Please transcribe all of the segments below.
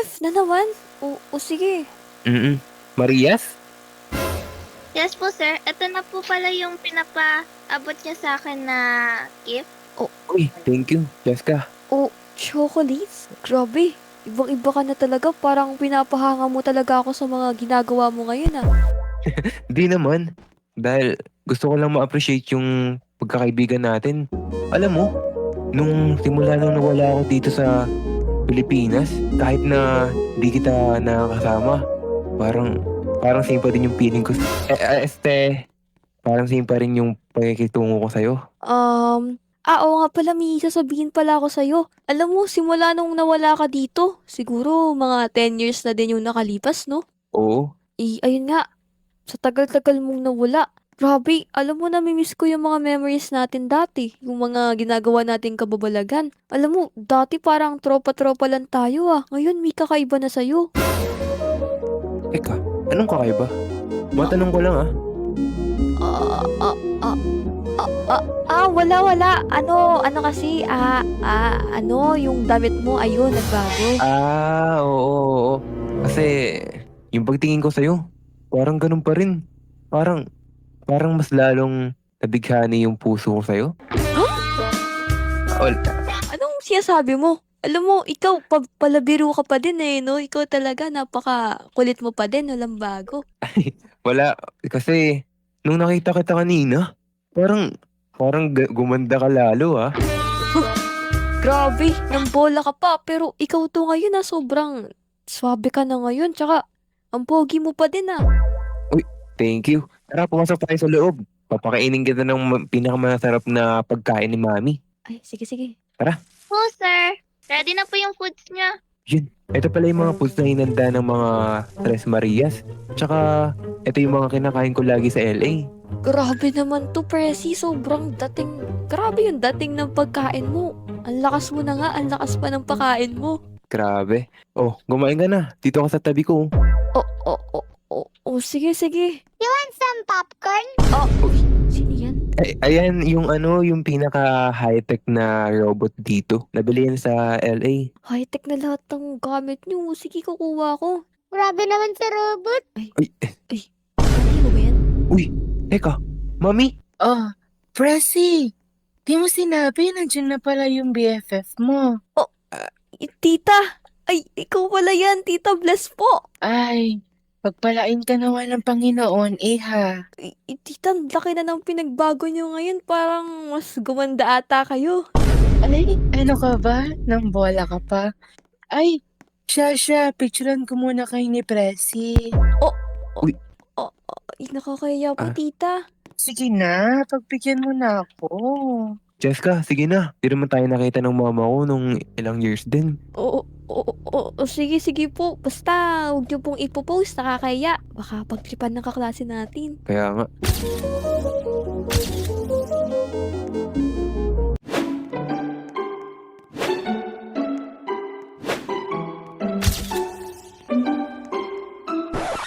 BF na naman? O sige. Marias? Yes po, sir. Ito na po pala yung pinapaabot niya sa akin na gift. Uy, thank you, Jessica. O, chocolates? Grabe. Ibang-iba ka na talaga. Parang pinapahanga mo talaga ako sa mga ginagawa mo ngayon ah. Di naman. Dahil gusto ko lang ma-appreciate yung pagkakaibigan natin. Alam mo, nung simula nung nawala ako dito sa Pilipinas, kahit na di kita nakakasama, parang same pa din yung feeling ko. Parang same pa rin yung pakikitungo ko sa'yo. Oo nga pala, may sasabihin pala ako sa'yo. Alam mo, simula nung nawala ka dito, siguro mga 10 years na din yung nakalipas, no? Oo. Ayun nga, sa tagal-tagal mong nawala. Grabe, alam mo nami-miss ko yung mga memories natin dati. Yung mga ginagawa nating kababalagan. Alam mo, dati parang tropa-tropa lang tayo ah. Ngayon, may kakaiba na sa'yo. Teka, anong kakaiba? Matanong ko lang ah. Ah, ah, ah, wala. Ano kasi, yung damit mo, ayun, nagbago. Oo. Kasi, yung pagtingin ko sa'yo, parang ganun pa rin. Parang mas lalong nabighani yung puso ko sa'yo. Anong sinasabi mo? Alam mo, ikaw, palabiro ka pa din eh, no? Ikaw talaga, napaka-kulit mo pa din, walang bago. Wala, kasi, nung nakita kita kanina, parang gumanda ka lalo ah. Grabe, nang bola ka pa, pero ikaw to ngayon ah, sobrang swabe ka na ngayon, tsaka, ang pogi mo pa din ah. Uy, thank you. Tara, pumasok tayo sa loob. Papakainin kita ng pinakamasarap na pagkain ni Mami. Ay, sige. Tara. Po, sir. Ready na po yung foods niya. Yun. Ito pala yung mga foods na hinanda ng mga Tres Marias. Tsaka, ito yung mga kinakain ko lagi sa LA. Grabe naman to, Presi, sobrang dating, grabe yung dating ng pagkain mo. Ang lakas mo na nga, ang lakas pa ng pagkain mo. Grabe. Oh, kumain ka na. Dito ka sa tabi ko. Sige. Some popcorn? Uy, sino yan? Ayan yung pinaka high-tech na robot dito. Nabili yan sa LA. High-tech na lahat ng gamit niyo. Sige, kukuha ko. Grabe naman sa robot. Ay, Hindi mo ba yan? uy, teka. Mami? Oh, Pressy! Di mo sinabi, nandiyan na pala yung BFF mo. Tita! Ay, ikaw pala yan, Tita Bless po! Ay, pagpalain ka naman ng Panginoon, iha. Tita, ang laki na ng pinagbago niyo ngayon. Parang mas gumanda ata kayo. Alay, ano ka ba? Nang bola ka pa? Ay, siya, picturean ko muna kay ni Pressy. Ay, nakakaya po, Ah. Tita. Sige na, pagbigyan mo na ako. Jessica, sige na. Di naman tayo nakita ng mama ko nung ilang years din. Sige po. Basta, huwag niyo pong ipopost, nakakaya. Baka pagtripan ng kaklase natin. Kaya nga.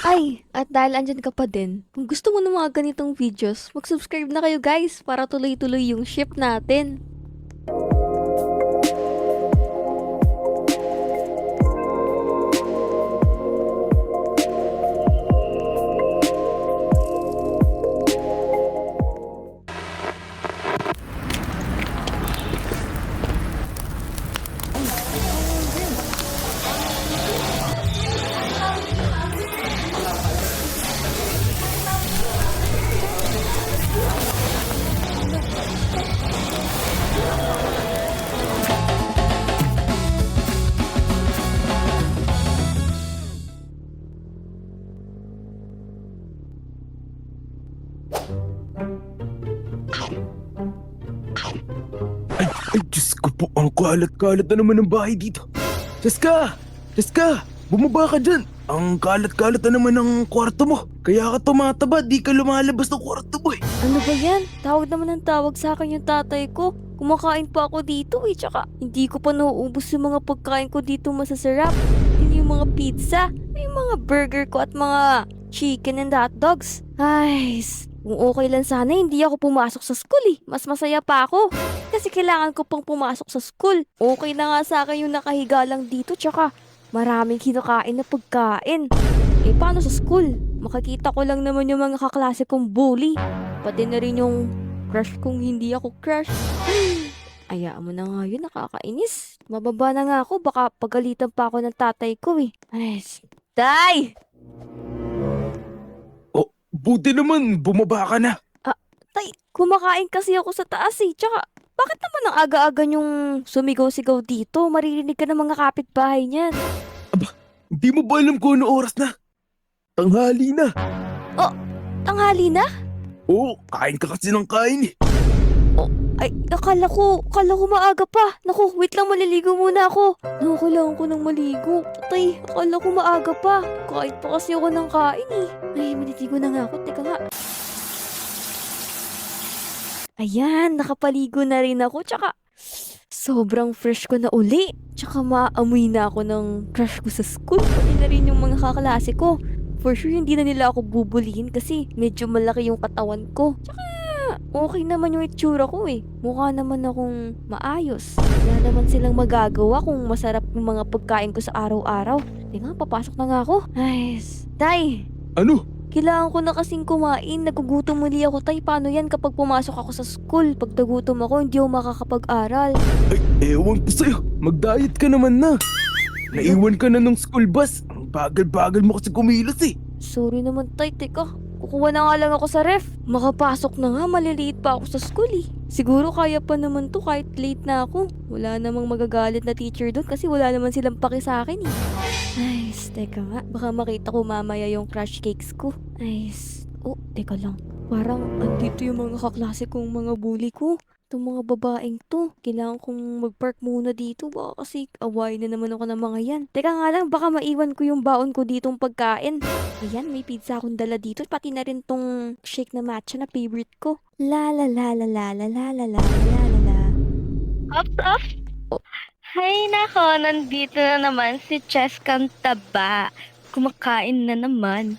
Ay, at dahil andyan ka pa din, kung gusto mo ng mga ganitong videos, mag-subscribe na kayo guys para tuloy-tuloy yung ship natin. Ay, Diyos ko po, ang kalat-kalat na naman ng bahay dito. Jessica! Bumaba ka dyan! Ang kalat-kalat na naman ng kwarto mo. Kaya ka tumataba, di ka lumalabas ng kwarto mo eh. Ano ba yan? Tawag naman ng tawag sa akin yung tatay ko. Kumakain pa ako dito eh, tsaka hindi ko pa nauubos yung mga pagkain ko dito masasarap. Hindi yung mga pizza, yung mga burger ko at mga chicken and hot dogs. Ay, kung okay lang sana hindi ako pumasok sa school eh. Mas masaya pa ako. Kasi kailangan ko pang pumasok sa school. Okay na nga sa akin yung nakahiga lang dito, tsaka maraming kinakain na pagkain. Eh, paano sa school? Makikita ko lang naman yung mga kaklase kong bully. Pati na rin yung crush kung hindi ako crush. Ayaan mo na nga yun, nakakainis. Mababa na nga ako, baka pagalitan pa ako ng tatay ko eh. Ay, Tay! Oh, buti naman, bumaba ka na. Tay, kumakain kasi ako sa taas eh. Tsaka, bakit naman ang aga-aga yung sumigaw-sigaw dito? Maririnig ka ng mga kapitbahay niyan. Di mo ba alam kung ano oras na? Tanghali na. Tanghali na? Oo, kain ka kasi ng kain eh. Ay, akala ko maaga pa. Naku, wait lang, maliligo muna ako. Naku, kailangan ko ng maligo. Tay, akala ko maaga pa. Kain pa kasi ako ng kain eh. Ay, maliligo na nga ako. Teka nga. Ayan, nakapaligo na rin ako. Tsaka, sobrang fresh ko na uli. Tsaka maamoy na ako ng crush ko sa school. Pati na rin yung mga kaklase ko. For sure, hindi na nila ako bubulihin kasi medyo malaki yung katawan ko. Tsaka, okay naman yung itsura ko eh. Mukha naman akong maayos. Wala naman silang magagawa kung masarap yung mga pagkain ko sa araw-araw. Teka, papasok na nga ako. Ay, Tay, Ano? kailangan ko na kasing kumain. Nagugutom muli ako, Tay. Paano yan kapag pumasok ako sa school? Pag nagutom ako, hindi ako makakapag-aral. Ay, ewan ko sa'yo. Mag-diet ka naman na. Naiwan ka na ng school bus. Ang bagal-bagal mo kasi kumilos eh. Sorry naman, Tay. Teka, kukuha na nga lang ako sa ref. Makapasok na nga, maliliit pa ako sa school eh. Siguro kaya pa naman to kahit late na ako. Wala namang magagalit na teacher doon kasi wala naman silang paki sa akin eh. Ay, teka nga. Baka makita ko mamaya yung crush cakes ko. Ay, oh, teka lang. Parang andito yung mga kaklase kong mga bully ko. Itong mga babaeng to. Kailangan kong mag-park muna dito. Baka kasi away na naman ako ng mga yan. Teka nga lang, baka maiwan ko yung baon ko ditong pagkain. Ayan, may pizza akong dala dito. Pati na rin tong shake na matcha na favorite ko. La la la la la la la la la la la la. Ops. Hay nako, nandito na naman si Cheskang Taba. Kumakain na naman.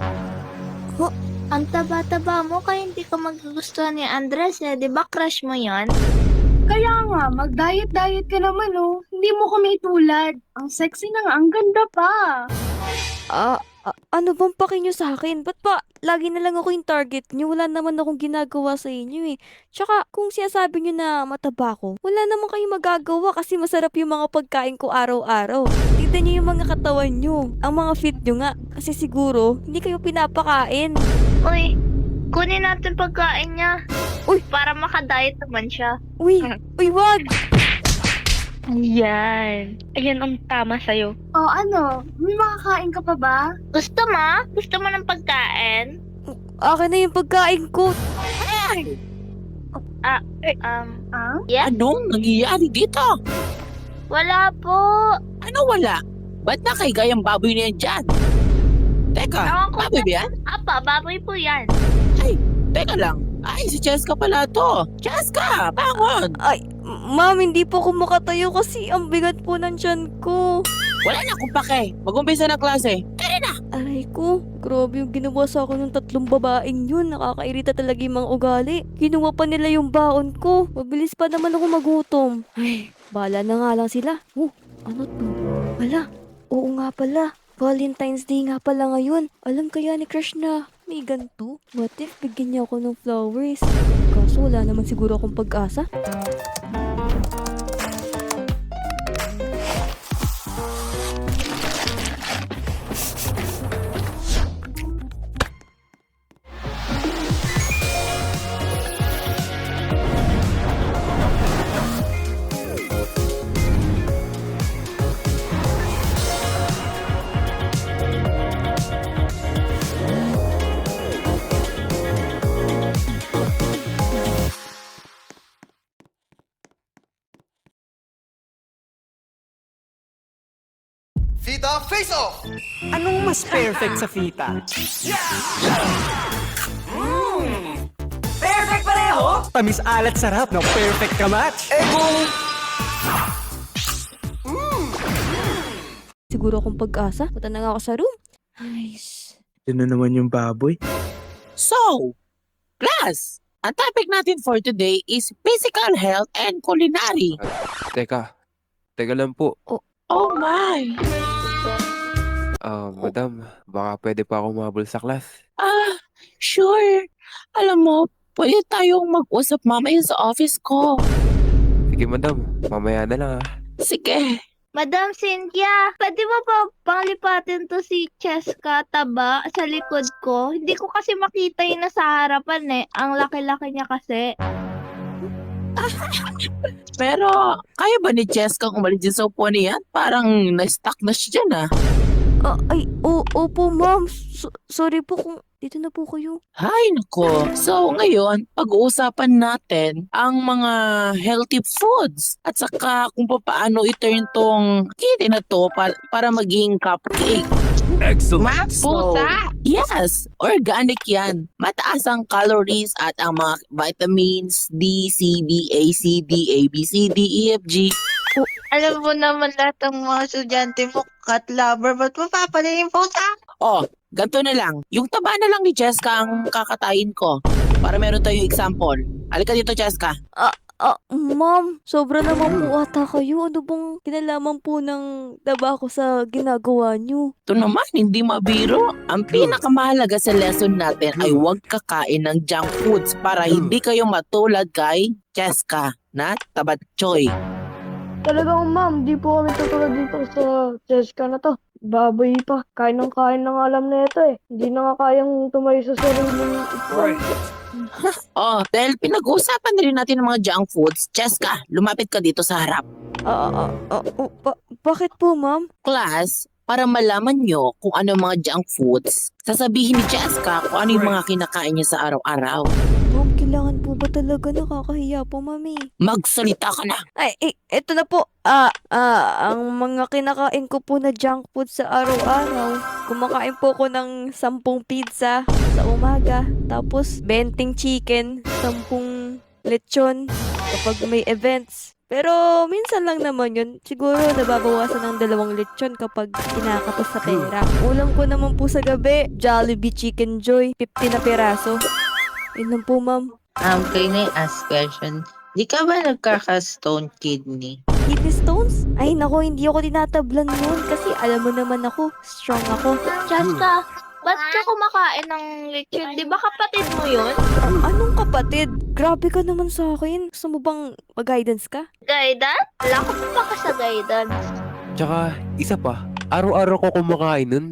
Ang taba-taba mo kaya hindi ka magugustuhan ni Andres eh. Di ba crush mo yon? Kaya nga, mag-diet-diet ka naman oh. Hindi mo kami tulad. Ang sexy na nga, ang ganda pa. Ano bang paki nyo sa akin? Ba't pa lagi na lang ako yung target nyo? Wala naman akong ginagawa sa inyo eh. Tsaka kung sinasabi nyo na mataba ko, wala naman kayong magagawa kasi masarap yung mga pagkain ko araw-araw. Tignan nyo yung mga katawan nyo. Ang mga fit nyo nga. Kasi siguro, hindi kayo pinapakain. Uy, kunin natin pagkain niya. Uy! Para makadiet naman siya. Uy, wag! Ayan. Ayan ang tama sa'yo. O ano, may makakain ka pa ba? Gusto mo? Gusto mo ng pagkain? Akin na yung pagkain ko. Ah? Yes? Anong nangyayari dito? Wala po. Ano wala? Ba't nakahiga yung baboy na yan dyan? Teka, Ewan ko baboy ba yan? Apa, baboy po yan. Teka lang. Ay, si Cheska pala to. Cheska, bangon! Ay, ma'am, hindi po ako makatayo kasi ang bigat po ng tiyan ko. Wala na akong pake. Mag-umpisa na klase. Aray ko, grabe yung ginawa sa akin ng 3 babaeng yun. Nakakairita talaga yung mga ugali. Kinuha pa nila yung baon ko. Mabilis pa naman ako magutom. Ay, bahala na nga lang sila. Oh, ano to? Wala. Oo nga pala. Valentine's Day nga pala ngayon. Alam kaya ni Crush na may ganito? What if bigyan niya ako ng flowers? Kaso wala naman siguro akong pag-asa. Fita Face Off! Anong mas perfect sa fita? Perfect pareho! Tamis alat sarap ng perfect ka match! Siguro akong pag-asa. Punta na nga ako sa room. Ay, Yan na naman yung baboy. So, class, ang topic natin for today is physical health and culinary. Teka lang po. Oh my! Madam, baka pwede pa ako umabol sa class. Sure. Alam mo, pwede tayong mag-usap mamaya sa office ko. Sige, madam. Mamaya na lang, ah. Sige. Madam Cynthia, pwede mo ba panglipatin to si Cheska Taba sa likod ko? Hindi ko kasi makita yung nasa harapan eh. Ang laki-laki niya kasi. Pero, kaya ba ni Cheska umalis dyan sa upuan niyan? Parang na-stuck na siya dyan Opo, ma'am. Sorry po kung dito na po kayo. Hay nako. So ngayon, pag-uusapan natin ang mga healthy foods at saka kung paano i-turn tong kitty na to para maging cupcake. Excellent. Pusa! Yes! Organic yan. Mataas ang calories at ang mga vitamins D, C, D, A, C, D, A, B, C, D, E, F, G. Alam mo naman lahat ng mga estudyante mo, cat lover, ba't mo papalay yung pusa? Oh, ganito na lang. Yung taba na lang ni Cheska ang kakatayin ko. Para meron tayong example. Halika dito, Cheska. Ma'am, sobra naman po ata kayo. Ano bang kinalaman po ng taba ko sa ginagawa niyo? Ito naman, hindi mabiro. Ang pinakamahalaga sa lesson natin ay huwag kakain ng junk foods para hindi kayo matulad kay Cheska na tabatchoy. Talagang ma'am, di po kami tutulad dito sa Jessica na to. Baboy pa. Kain ng alam na ito eh. Hindi na nga kayang tumayo sa sariling ipon. Oh, dahil pinag-uusapan na rin natin ng mga junk foods, Cheska, lumapit ka dito sa harap. Bakit po, ma'am? Class, para malaman nyo kung ano ang mga junk foods, sasabihin ni Cheska kung ano yung mga kinakain niya sa araw-araw. Ma'am, kailangan po ba talaga? Nakakahiya po, mami. Magsalita ka na. Eto na po. Ang mga kinakain ko po na junk food sa araw-araw. Kumakain po ko ng 10 pizza sa umaga. Tapos, 20 chicken, 10 lechon kapag may events. Pero, minsan lang naman yun. Siguro, nababawasan ng 2 lechon kapag kinakapos sa pera. Ulam ko naman po sa gabi, Jollibee Chicken Joy, 50 na peraso. Yun lang po, ma'am. Kayo na ask question. Di ka ba nagkaka-stone kidney? Kidney stones? Ay, nako, hindi ako tinatablan nun kasi alam mo naman ako, strong ako. Cheska, ba't ka kumakain ng lechon? Di ba kapatid mo yun? Anong kapatid? Grabe ka naman sa akin. Gusto mo bang mag-guidance ka? Guidance? Wala ko pa ka sa guidance. Tsaka, isa pa. Araw-araw ko kumakain nun.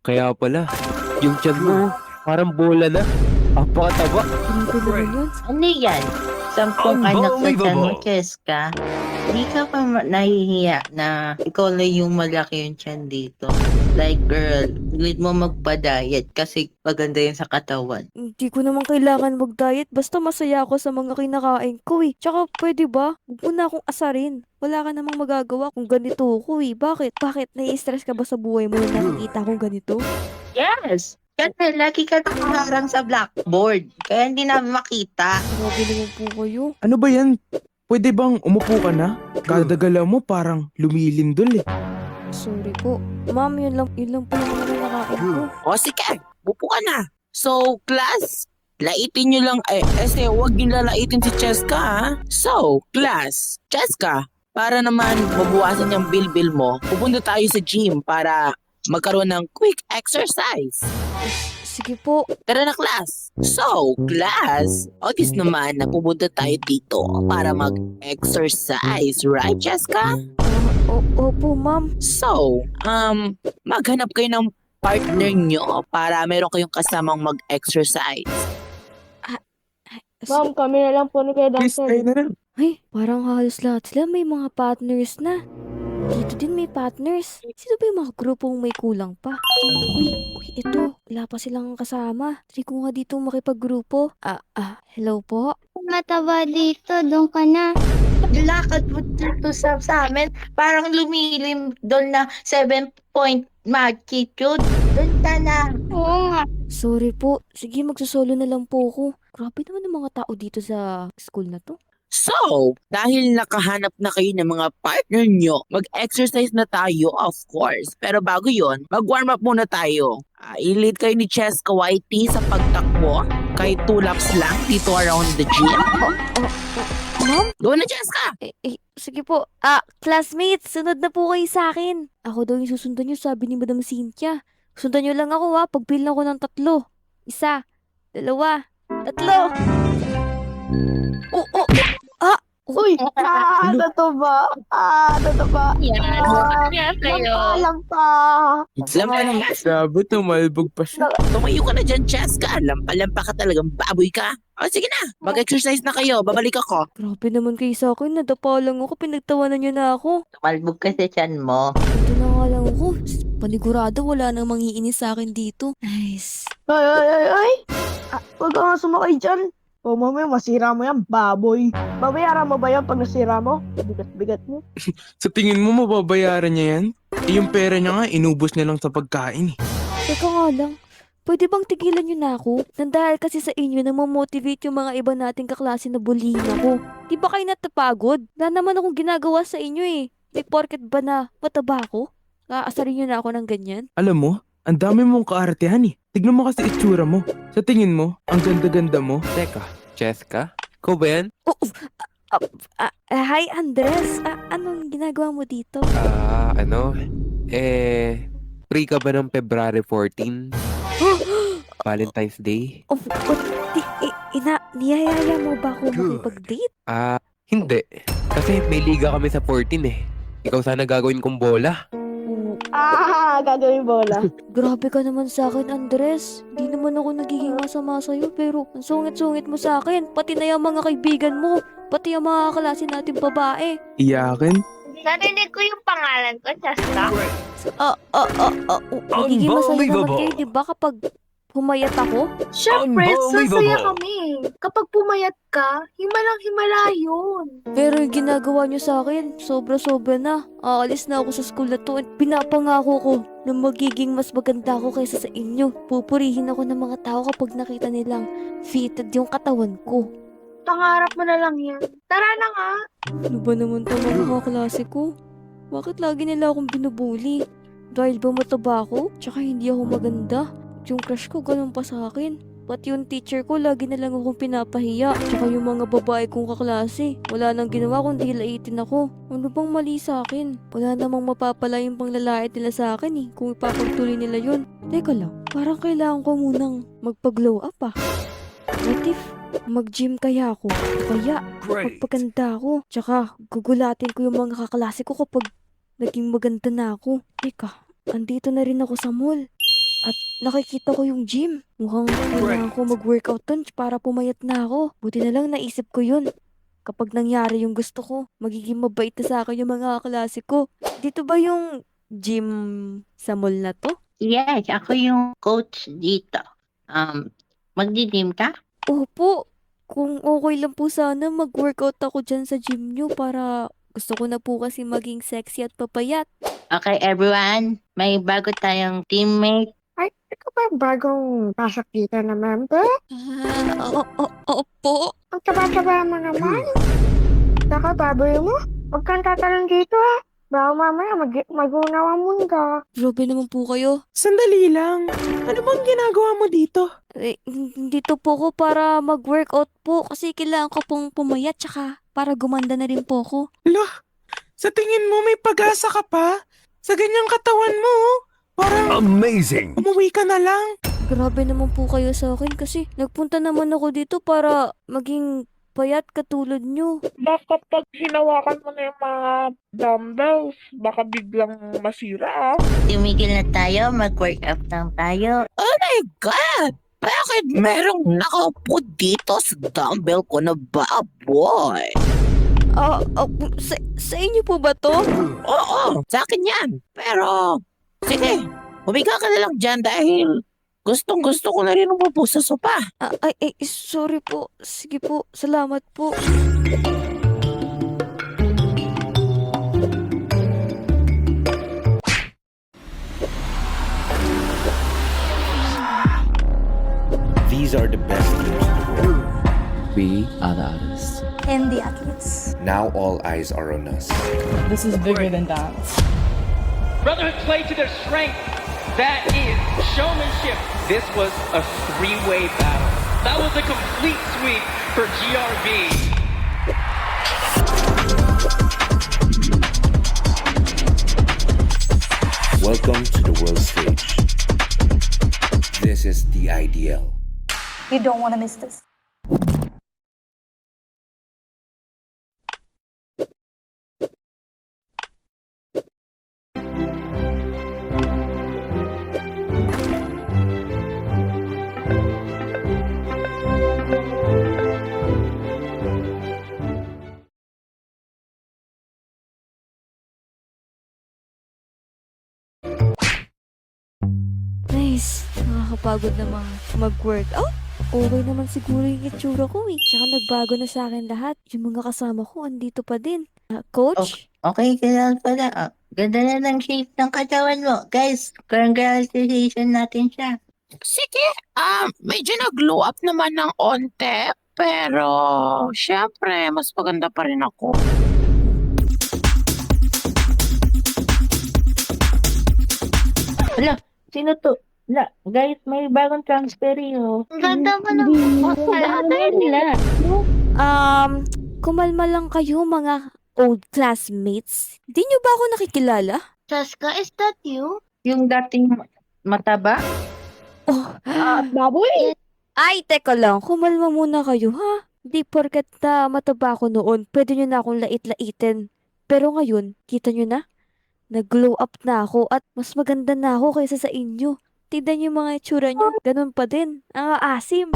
Kaya pala, yung tiyan mo, parang bola na. Apakataba. Grabe naman yun. Ano yan? 10 anak sa tiyan mo, Cheska. Di ka pa nahihiya na ikaw na yung malaki yung tiyan dito. Like, girl, need mo magpa-diet kasi maganda yun sa katawan. Hindi ko naman kailangan mag-diet. Basta masaya ako sa mga kinakain ko eh. Tsaka pwede ba? Huwag mo na akong asarin. Wala ka namang magagawa kung ganito ako eh. Bakit? Nai-stress ka ba sa buhay mo na nakikita kong ganito? Yes! Kasi lagi ka nakaharang sa blackboard. Kaya hindi namin makita. Grabe naman po kayo. Ano ba yan? Pwede bang umupo ka na? Kadagala mo parang lumilindol eh. Sorry po. Ma'am, yun lang po yung mga kinakain ko. O sige, bupo ka na. So, class, laitin nyo lang, kasi huwag nyo lalaitin si Cheska, ha? So, class, Cheska, para naman mabuwasan yung bill mo, pupunta tayo sa gym para magkaroon ng quick exercise. Sige po. Tara na, class. So, class, obvious naman na pupunta tayo dito para mag-exercise, right, Cheska? Opo, ma'am. So, maghanap kayo ng partner nyo para meron kayong kasamang mag-exercise. Ma'am, kami na lang po ni Kuya Please, kayo Dustin. na lang. Ay, parang halos lahat sila may mga partners na. Dito din may partners. Sino ba yung mga grupong may kulang pa? Uy, ito. Wala pa silang kasama. Try ko nga dito makipaggrupo. Hello po? Mataba dito, doon ka na. Lakad mo dito sa amin, parang lumilim doon na 7-point magnitude. Doon ka na. Oo nga. Sorry po. Sige, magsasolo na lang po ako. Grabe naman ang mga tao dito sa school na to. So, dahil nakahanap na kayo ng mga partner nyo, mag-exercise na tayo, of course. Pero bago yon, mag-warm up muna tayo. I-lead kayo ni Cheska Whitey sa pagtakbo, kahit 2 laps lang dito around the gym. Ma'am? Go na, Cheska! Sige po. Classmates, sunod na po kayo sa akin. Ako daw yung susundan nyo, sabi ni Madam Cynthia. Sundan nyo lang ako pagbill ako ng 3. 1, 2, 3. Uy! Ano ba? Ano ba? Yan. Yan kayo. Lampa! Lampa naman. Sabi, tumalbog pa siya. Tumayo ka na dyan, Cheska. Lampa-lampa ka talagang baboy ka. O, sige na. Mag-exercise na kayo. Babalik ako. Grabe naman kayo sa akin. Nadapa lang ako. Pinagtawanan nyo na ako. Tumalbog ka sa tiyan mo. Ito na nga lang ako. Panigurado wala nang mangiinis sa akin dito. Nice. Ay! Huwag ka nga sumakay dyan. O mamaya masira mo yan, baboy. Babayaran mo ba yan pag nasira mo? Bigat-bigat mo. Sa tingin mo, mababayaran niya yan? Yung pera niya nga, inubos niya lang sa pagkain eh. Teka nga lang. Pwede bang tigilan nyo na ako? Nandahil kasi sa inyo na mamotivate yung mga iba nating kaklase na bullying ako. Di ba kayo natapagod? Wala naman akong ginagawa sa inyo eh. Di porket ba na mataba ako? Aasarin nyo na ako ng ganyan? Alam mo, ang dami mong kaartehan eh. Tignan mo kasi itsura mo. Sa tingin mo, ang ganda-ganda mo. Teka, Cheska? Ikaw ba yan? Hi Andres. Anong ginagawa mo dito? Free ka ba ng February 14? Valentine's Day? Niyayaya mo ba ako makipag-date? Hindi. Kasi may liga kami sa 14 eh. Ikaw sana gagawin kong bola. Gagawin bola. Grabe ka naman sa akin, Andres. Di naman ako nagiging masama sa'yo, pero ang sungit-sungit mo sa akin. Pati na yung mga kaibigan mo. Pati yung mga kaklase natin babae. Iyakin? Narinig ko yung pangalan ko, Cheska. Nagiging masaya naman kayo, di ba, kapag humayat ako? Siyempre, sasaya kami. Kapag pumayat ka, himalang-himala yun. Pero yung ginagawa nyo sa akin, sobra-sobra na. Aalis na ako sa school na to at pinapangako ko na magiging mas maganda ako kaysa sa inyo. Pupurihin ako ng mga tao kapag nakita nilang fitted yung katawan ko. Pangarap mo na lang yan. Tara na nga. Ano ba naman ito mga kaklase ko? Bakit lagi nila akong binubuli? Dahil ba mataba ako? Tsaka hindi ako maganda? Yung crush ko ganun pa sa akin. Pati yung teacher ko lagi na lang akong pinapahiya. Tsaka yung mga babae kong kaklase. Wala nang ginawa kundi laitin ako. Ano bang mali sa akin? Wala namang mapapala yung panglalait nila sa akin eh. Kung ipapagtuloy nila yun. Teka lang, parang kailangan ko munang magpag-glow up ah. What if mag-gym kaya ako? Kaya magpaganda ako. Tsaka gugulatin ko yung mga kaklase ko kapag naging maganda na ako. Teka, andito na rin ako sa mall. At nakikita ko yung gym. Mukhang kailangan ko mag-workout dun para pumayat na ako. Buti na lang naisip ko yun. Kapag nangyari yung gusto ko, magiging mabait na sa akin yung mga kaklase ko. Dito ba yung gym sa mall na to? Yes, ako yung coach dito. Magdi-gym ka? Opo. Kung okay lang po sana mag-workout ako dyan sa gym nyo para gusto ko na po kasi maging sexy at papayat. Okay, everyone. May bago tayong teammate. Ay, ikaw ba yung bagong pasok dito na member? Opo. Ang taba-taba mo naman. Saka baboy mo. Huwag kang tatalon dito ha. Baka mamaya mag-unawa mundo. Grabe naman po kayo. Sandali lang. Ano bang ginagawa mo dito? Dito po ko para mag-workout po kasi kailangan ko pong pumayat tsaka para gumanda na rin po ako. Loh, sa tingin mo may pag-asa ka pa? Sa ganyang katawan mo, parang Amazing! umuwi ka na lang. Grabe naman po kayo sa akin kasi nagpunta naman ako dito para maging payat katulad nyo. Bakit pag hinawakan mo na yung mga dumbbells, baka biglang masira ah. Tumigil na tayo, mag-workout lang tayo. Oh my God! Bakit merong nakaupo dito sa dumbbell ko na baboy? Sa inyo po ba to? Oo, sa akin yan. Pero, sige, humiga ka na lang dyan dahil gustong-gusto ko na rin umupo sa sopa. Sorry po. Sige po, salamat po. These are the best years in the world. We are the artists. And the athletes. Now all eyes are on us. This is bigger than dance. Brotherhood play to their strength. That is showmanship. This was a three-way battle. That was a complete sweep for GRB. Welcome to the world stage. This is the IDL. You don't want to miss this. Nice. Nakakapagod namang mag-workout. Okay naman siguro yung itsura ko eh. Tsaka nagbago na sa akin lahat. Yung mga kasama ko, andito pa din. Coach? Okay ka lang pala. Ganda na ng shape ng katawan mo. Guys, congratulations natin siya. Sige, medyo nag-glow up naman ng onte. Pero, syempre, mas maganda pa rin ako. Hala, sino to? Guys, may bagong transfer yun. Ganda mo naman. nila. Kumalma lang kayo mga old classmates. Di nyo ba ako nakikilala? Cheska, is that you? Yung dating mataba? Oh, Baboy! ay, teka lang. Kumalma muna kayo, ha? Di porket mataba ako noon, pwede nyo na akong lait-laitin. Pero ngayon, kita nyo na? Nag-glow up na ako at mas maganda na ako kaysa sa inyo. Tignan yung mga itsura nyo. Ganun pa din. Ang aasim.